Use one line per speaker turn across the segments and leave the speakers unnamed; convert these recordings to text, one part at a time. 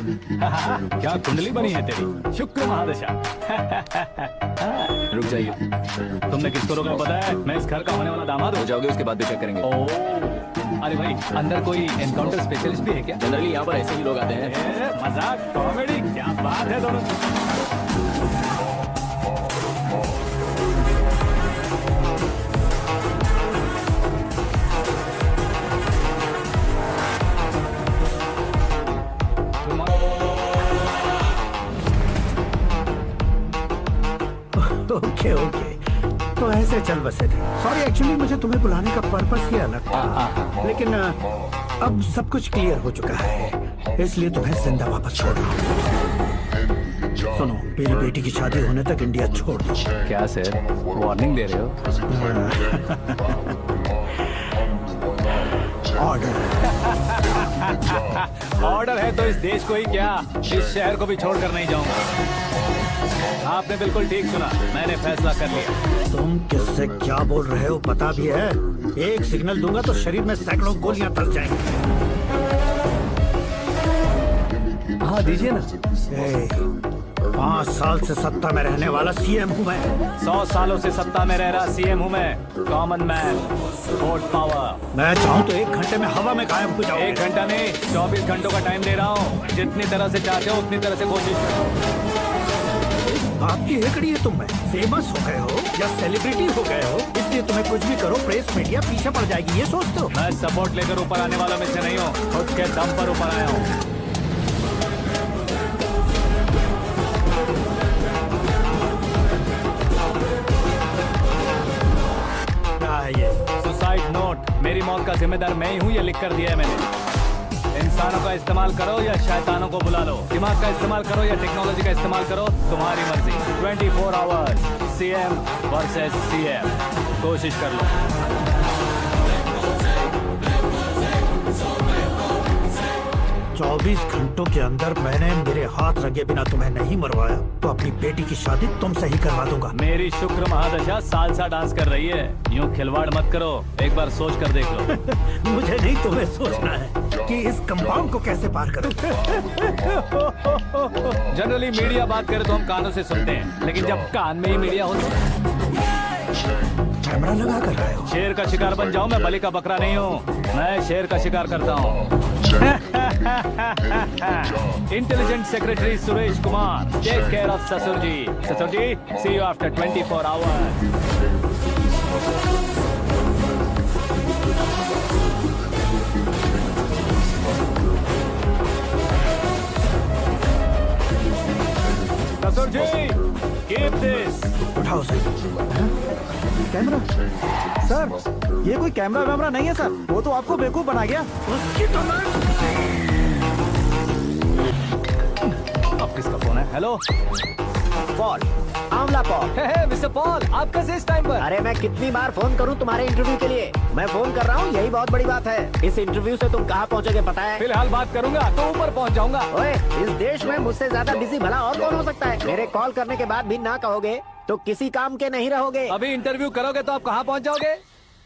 क्या कुंडली बनी है तेरी, शुक्र महादशा।
रुक जाइए।
तुमने किसको रोका पता है? मैं इस घर का होने वाला दामाद
हो
हूँ।
जाओगे उसके बाद भी चेक करेंगे।
ओह, अरे भाई अंदर कोई एनकाउंटर स्पेशलिस्ट भी है क्या?
जनरली यहाँ पर ऐसे ही लोग आते हैं।
मजाक कॉमेडी क्या बात है दोनों।
ओके ओके, तो ऐसे चल बसे थे। सॉरी, एक्चुअली मुझे तुम्हें बुलाने का पर्पस ही अलग था, लेकिन अब सब कुछ क्लियर हो चुका है, इसलिए तुम्हें जिंदा वापस छोड़ रहा हूँ। सुनो, मेरी बेटी की शादी होने तक इंडिया छोड़ दो।
क्या सर, वार्निंग दे रहे हो?
ऑर्डर।
ऑर्डर है तो इस देश को ही क्या, इस शहर को भी छोड़कर नहीं जाऊंगा। आपने बिल्कुल ठीक सुना, मैंने फैसला कर लिया।
तुम किससे क्या बोल रहे हो पता भी है? एक सिग्नल दूंगा तो शरीर में सैकड़ों गोलियां धस जाएंगी।
हाँ दीजिए ना।
5 साल से सत्ता में रहने वाला सीएम हूँ मैं।
100 सालों से सत्ता में रह रहा सीएम हूँ मैं। Common man, vote power.
मैं चाहूँ तो 1 घंटे में हवा में गायब हो जाऊँ।
1 घंटा नहीं, 24 घंटों का टाइम दे रहा हूँ। जितनी तरह से चाहते हो उतनी तरह से कोशिश करो।
आपकी हेकड़ी है, तुम में फेमस हो गए हो या सेलिब्रिटी हो गए हो, इसलिए तुम्हें कुछ भी करो प्रेस मीडिया पीछे पड़ जाएगी, ये सोचते हो?
मैं सपोर्ट लेकर ऊपर आने वालों में से नहीं हूँ, खुद के दम पर ऊपर आया हूँ। सुसाइड नोट, मेरी मौत का जिम्मेदार मैं ही हूँ, ये लिख कर दिया है मैंने। इंसानों का इस्तेमाल करो या शैतानों को बुला लो, दिमाग का इस्तेमाल करो या टेक्नोलॉजी का इस्तेमाल करो, तुम्हारी मर्जी। 24 आवर्स सीएम वर्सेस सीएम, कोशिश कर लो।
24 घंटों के अंदर मैंने मेरे हाथ रंगे बिना तुम्हें नहीं मरवाया तो अपनी बेटी की शादी तुमसे ही करवा दूंगा।
मेरी शुक्र महादशा सालसा डांस कर रही है, यूं खिलवाड़ मत करो, एक बार सोच कर देख लो।
मुझे नहीं, तुम्हें सोचना है कि इस कंपाउंड को कैसे पार करूं।
जनरली मीडिया बात करे तो हम कानों से सुनते हैं, लेकिन जब कान में ही मीडिया हो तो
कैमरा लगा कर रहे हो।
शेर का शिकार बन जाऊं, मैं बलि का बकरा नहीं हूँ, मैं शेर का शिकार करता हूँ। Intelligent secretary Suresh Kumar, take care of ससुर जी। ससुर जी, सी यू आफ्टर 24 आवर्स। ससुर जी, कीप दिस।
उठाओ सर। कैमरा सर, ये कोई कैमरा वैमरा नहीं है सर, वो तो आपको बेवकूफ बना गया। उसकी तो
अब किसका फोन है? हेलो
पॉल, आंवला पॉल।
मिस्टर पॉल, आप कैसे इस टाइम पर?
अरे मैं कितनी बार फोन करूं तुम्हारे इंटरव्यू के लिए? मैं फोन कर रहा हूं, यही बहुत बड़ी बात है। इस इंटरव्यू से तुम कहां पहुंचोगे पता है?
फिलहाल बात करूंगा तो ऊपर पहुंच जाऊंगा।
ओए, इस देश में मुझसे ज्यादा बिजी भला और कौन हो सकता है? मेरे कॉल करने के बाद भी ना कहोगे तो किसी काम के नहीं रहोगे।
अभी इंटरव्यू करोगे तो आप कहाँ पहुँच जाओगे?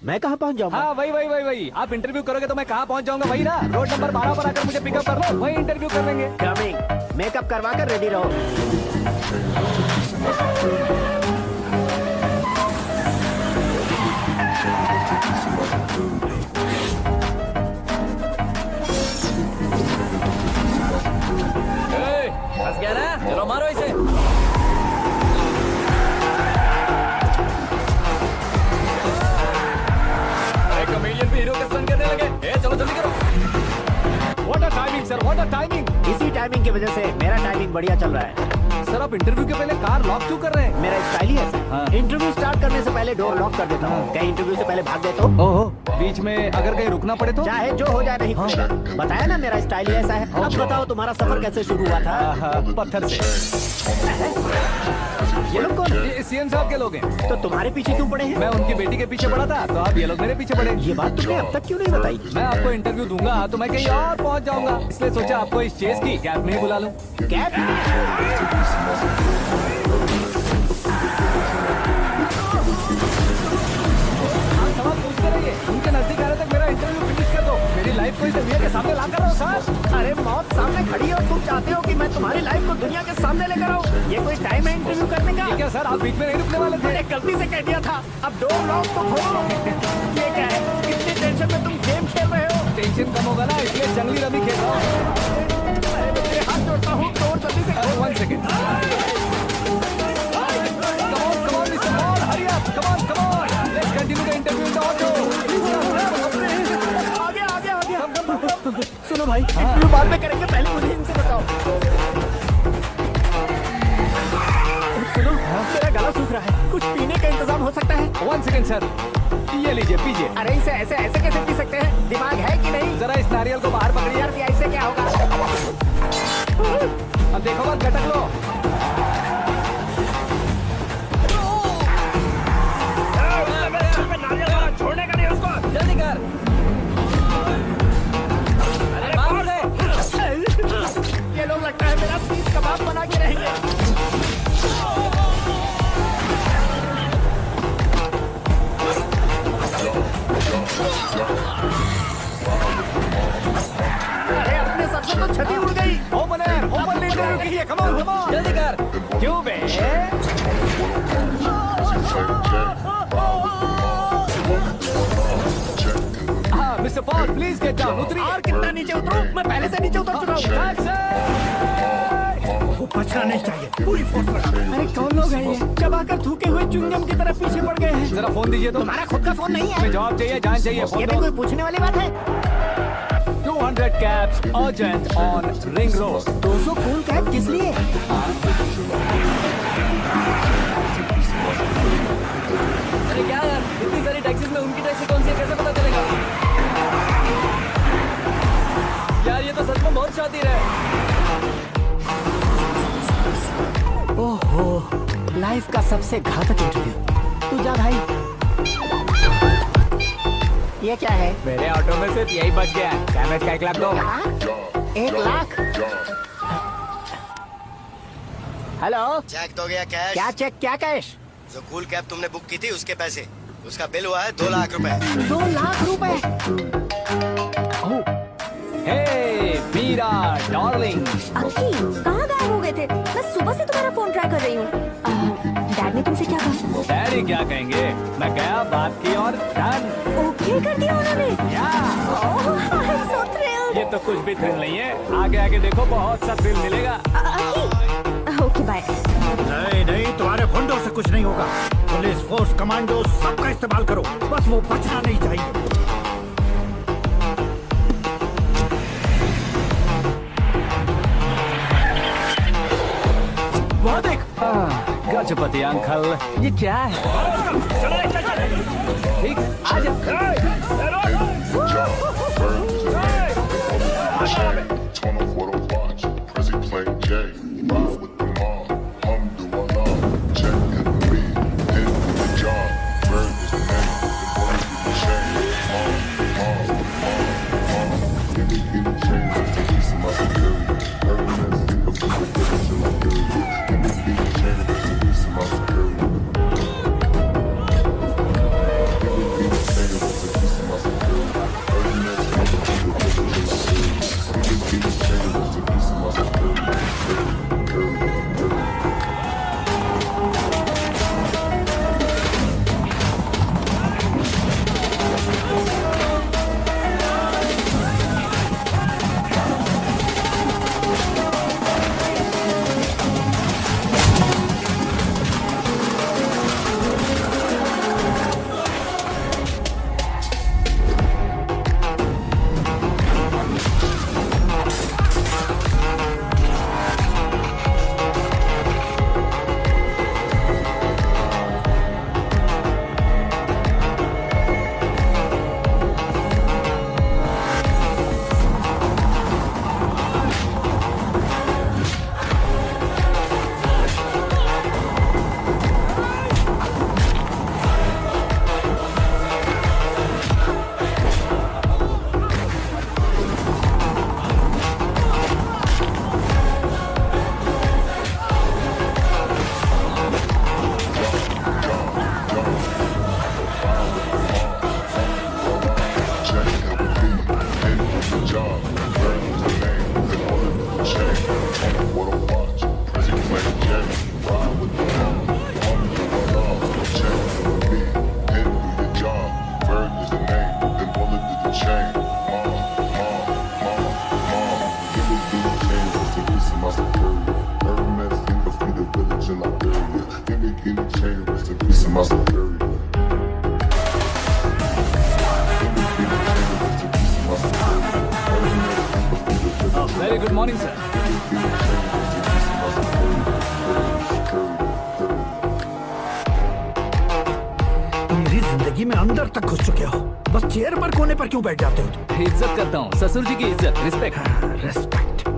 मैं कहाँ पहुँच जाऊंगा?
हाँ वही। आप इंटरव्यू करोगे तो मैं कहाँ पहुँच जाऊंगा? वही ना, रोड नंबर 12 पर आकर मुझे पिकअप कर लो, वही इंटरव्यू कर लेंगे।
कमिंग। मेकअप करवा कर रेडी रहो।
फंस गया ना, चलो मारो इसे। कमेडियन भी हीरो के संग करने लगे। चलो जल्दी करो।
What a timing sir, what a timing.
इसी टाइमिंग की वजह से मेरा टाइमिंग बढ़िया चल रहा है।
सर आप इंटरव्यू के पहले कार लॉक क्यों कर रहे हैं?
मेरा स्टाइल ही ऐसा
हाँ।
है। इंटरव्यू स्टार्ट करने से पहले डोर लॉक कर देता हूँ। कहीं इंटरव्यू से पहले भाग गए तो?
ओहो, बीच में अगर कहीं रुकना पड़े तो?
चाहे जो हो जाए नहीं खुलेगा। बताया ना मेरा स्टाइल ही ऐसा है। अब बताओ तुम्हारा सफर कैसे शुरू हुआ था?
पत्थर से।
ये लोग कौन है?
ये सीएम साहब के लोग हैं।
तो तुम्हारे पीछे क्यों पड़े हैं?
मैं उनकी बेटी के पीछे पड़ा था, तो आप ये लोग मेरे पीछे पड़े।
ये बात तुमने अब तक क्यों नहीं बताई?
मैं आपको इंटरव्यू दूंगा तो मैं कहीं और पहुंच जाऊंगा, इसलिए सोचा आपको इस चेस की कैब में ही बुला लूं।
कैब?
आप सवाल पूछते रहिए, उनके नजदीक आने तक मेरा इंटरव्यू फिनिश कर दो। मेरी लाइफ को इस दुनिया के सामने ला कर रहो सर।
अरे मौत सामने खड़ी हो, तुम चाहते हो कि मैं तुम्हारी लाइफ को दुनिया के सामने लेकर आऊं? ये कोई टाइम है इंटरव्यू करने का?
ये क्या सर, आप बीच में नहीं रुकने वाले थे?
मैंने गलती से कह दिया था, अब डोर लॉक तो खोलो। ये क्या है, इतनी टेंशन में तुम गेम खेल रहे हो?
टेंशन कम होगा ना, इसलिए जंगली रमी खेल रहा हूँ।
अरे बच्चे, हाथ जोड़ता हूँ, डोर जल्दी से खोलो।
1 second. Come on, Mr. Paul, hurry up. Come on. Let's continue the interview in the auto.
आ गया। सुनो भाई, इंटरव्यू बाद में करेंगे, पहले मुझे इनसे बताओ। सुनो, मेरा गला सूख रहा है, कुछ पीने का इंतजाम हो सकता है?
1 सेकेंड सर, ये लीजिए पीजिए।
अरे इसे ऐसे कैसे पी सकते हैं? दिमाग है कि नहीं?
जरा इस नारियल को बाहर पकड़िए।
यार इससे क्या होगा?
अब देखो बस, गटक लो।
छोड़ने का नहीं उसको, जल्दी कर। अरे बाप रे,
ये लोग लगता है मेरा सीख कबाब बना के रहेंगे। अरे अपने सर से तो छठी उड़ गई।
ओपनर, ओपन इंटरव्यू कीजिए। कम ऑन,
जल्दी कर।
क्यों बे? हाँ, mister Paul, please get down. उतरिए।
और कितना नीचे उतरूं? मैं पहले से नीचे उतर चुका हूँ। वो बचना नहीं चाहिए, पूरी फोर्स लगा। अरे कौन लोग हैं ये? चबाकर थूके हुए च्युइंगम की तरह पीछे पड़ गए हैं।
जरा फोन दीजिए तो।
तुम्हारा खुद का फोन नहीं है?
हमें जवाब चाहिए, जान चाहिए।
ये
फोन
भी
दो।
कोई पूछने वाली बात है?
200 cabs urgent on Ring Road.
200 cool cab किस लिए?
अरे क्या यार, इतनी सारी टैक्सीज में उनकी टैक्सी कौन सी है, कैसे पता चलेगा? यार ये तो सच में बहुत शातिर है।
ओहो, लाइफ का सबसे घातक इंटरव्यू। तू जा भाई। ये क्या है?
मेरे ऑटो में सिर्फ यही बच गया। डैमेज का 1 लाख दो।
1 लाख? हेलो,
चेक तो गया कैश।
क्या चेक, क्या कैश?
जो कूल कैब तुमने बुक की थी उसके पैसे, उसका बिल हुआ है 2 लाख रुपए।
2 लाख रुपए?
हे मीरा डार्लिंग,
अक्की, कहाँ गायब हो गए थे? मैं सुबह से तुम्हारा फोन ट्राई कर रही हूँ। डैड ने तुमसे क्या कहा?
डैडी क्या कहेंगे? मैं गया, बात की और डन।
ओके कर दिया उन्होंने? ओह, आई एम सो थ्रिल्ड।
ये तो कुछ भी थ्रिल नहीं है, आगे आगे देखो बहुत सा थ्रिल मिलेगा।
अक्की, ओके बाय।
नहीं, तुम्हारे गुंडों से कुछ नहीं होगा। पुलिस फोर्स, कमांडो, सबका इस्तेमाल करो, बस वो बचना नहीं चाहिए।
वो देख, गजपति अंकल, ये क्या है? ठीक, आज
what I watch. Prison playing James, ride with the mob. Mommy do my love, change to the beat. Pen do your job, Bird is the name, then bullet to the chain. Mom, give it to the chain, rest in peace of my superior. Hermes, think of me the village in Liberia. Give me the chain, rest in peace of my superior.
Very good morning sir.
मेरी जिंदगी में अंदर तक घुस चुके हो, बस chair पर कोने पर क्यों बैठ जाते हो तुम?
इज्जत करता हूँ, ससुर जी की इज्जत, रिस्पेक्ट।
रेस्पेक्ट।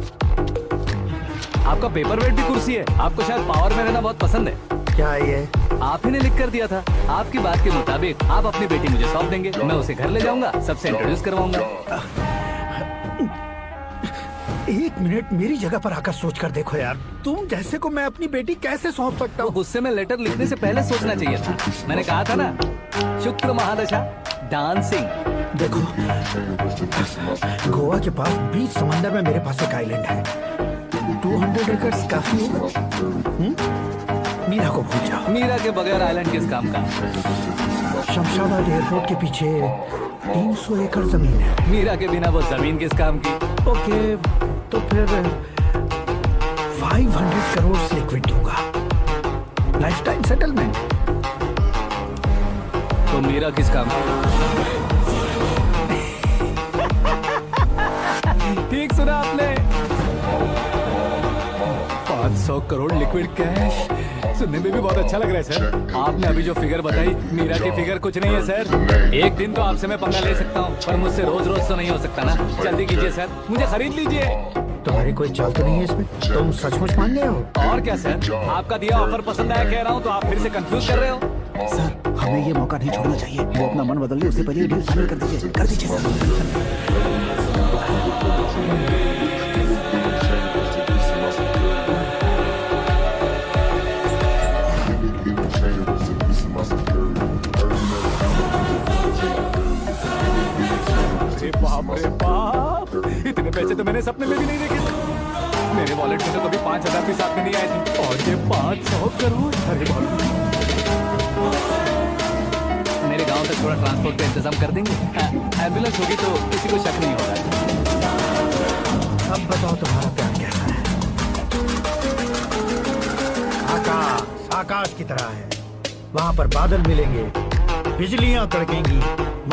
आपका पेपर वेट भी कुर्सी है। आपको शायद पावर में रहना बहुत पसंद है।
क्या है ये?
आप ही ने लिख कर दिया था। आपकी बात के मुताबिक आप अपनी बेटी मुझे सौंप देंगे, मैं उसे घर ले जाऊंगा, सबसे इंट्रोड्यूस करवाऊंगा।
एक मिनट मेरी जगह पर आकर सोच कर देखो यार, तुम जैसे को मैं अपनी बेटी कैसे सौंप सकता
तो
हूँ?
गुस्से में लेटर लिखने से पहले सोचना चाहिए था। मैंने कहा था ना, शुक्र महादशा डांसिंग।
देखो, गोवा के पास बीच समंदर में मेरे पास एक आइलैंड है। 200 एकड़ काफी है। मीरा को भूल जाओ।
मीरा के बगैर आइलैंड किस काम का?
शमशाबाद एयरपोर्ट के पीछे 300 एकड़ जमीन है।
मीरा के बिना वो जमीन किस काम की?
ओके, तो फिर 500 करोड़ लिक्विड दूंगा, लाइफ टाइम सेटलमेंट।
तो मीरा किस काम की? ठीक सुना आपने, 500 करोड़ लिक्विड कैश। सुनने में भी बहुत अच्छा लग रहा है सर। आपने अभी जो फिगर बताई, मीरा की फिगर कुछ नहीं है सर। एक दिन तो आपसे मैं पंगा ले सकता हूँ, पर मुझसे रोज रोज तो नहीं हो सकता ना। जल्दी कीजिए सर, मुझे खरीद लीजिए।
तुम्हारी कोई चाल तो नहीं है इसमें? तुम सचमुच मान गए हो?
और क्या सर, आपका दिया ऑफर पसंद आया कह रहा हूँ, तो आप फिर से कंफ्यूज कर रहे हो।
सर, हमें ये मौका नहीं छोड़ना चाहिए। वो अपना मन बदल ले, उससे पहले डील फाइनल कर दीजिए। कर दीजिए सर।
बाप रे बाप, इतने पैसे तो मैंने सपने में भी नहीं देखे थे। मेरे वॉलेट में तो कभी 5000 भी साथ में नहीं आए थे, और ये 500 करोड़। अरे बाप, मेरे गांव तक थोड़ा ट्रांसपोर्ट का इंतजाम कर देंगे? एम्बुलेंस होगी तो किसी को शक नहीं होगा।
अब बताओ तुम्हारा प्यार कैसा है? आकाश आकाश की तरह है, वहाँ पर बादल मिलेंगे, बिजलियां कड़केंगी,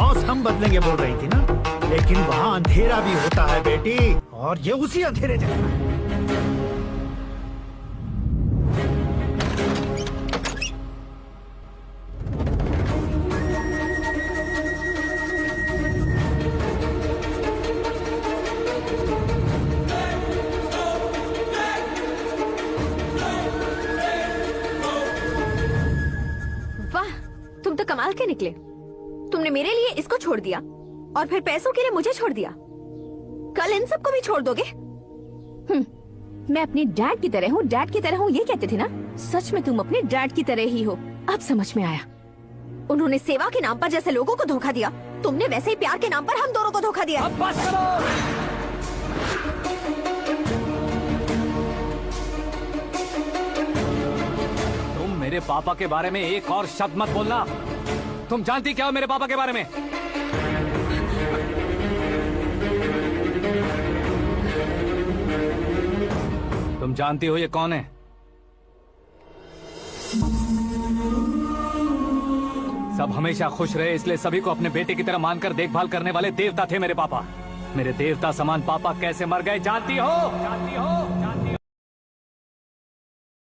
मौसम बदलेंगे बोल रही थी ना, लेकिन वहाँ अंधेरा भी होता है बेटी, और ये उसी अंधेरे जैसा है।
वाह, तुम तो कमाल के निकले। तुमने मेरे लिए इसको छोड़ दिया और फिर पैसों के लिए मुझे छोड़ दिया। कल इन सबको भी छोड़ दोगे? मैं अपने डैड की तरह हूँ, डैड की तरह हूँ, ये कहते थे ना। सच में तुम अपने डैड की तरह ही हो। अब समझ में आया। उन्होंने सेवा के नाम पर जैसे लोगों को धोखा दिया, तुमने वैसे ही प्यार के नाम पर हम दोनों को धोखा दिया।
अब बस करो। तुम मेरे पापा के बारे में एक और शब्द मत बोलना। तुम जानती क्या हो मेरे पापा के बारे में? तुम जानती हो ये कौन है? सब हमेशा खुश रहे, इसलिए सभी को अपने बेटे की तरह मानकर देखभाल करने वाले देवता थे मेरे पापा। मेरे देवता समान पापा कैसे मर गए जानती हो? जानती हो? जानती हो?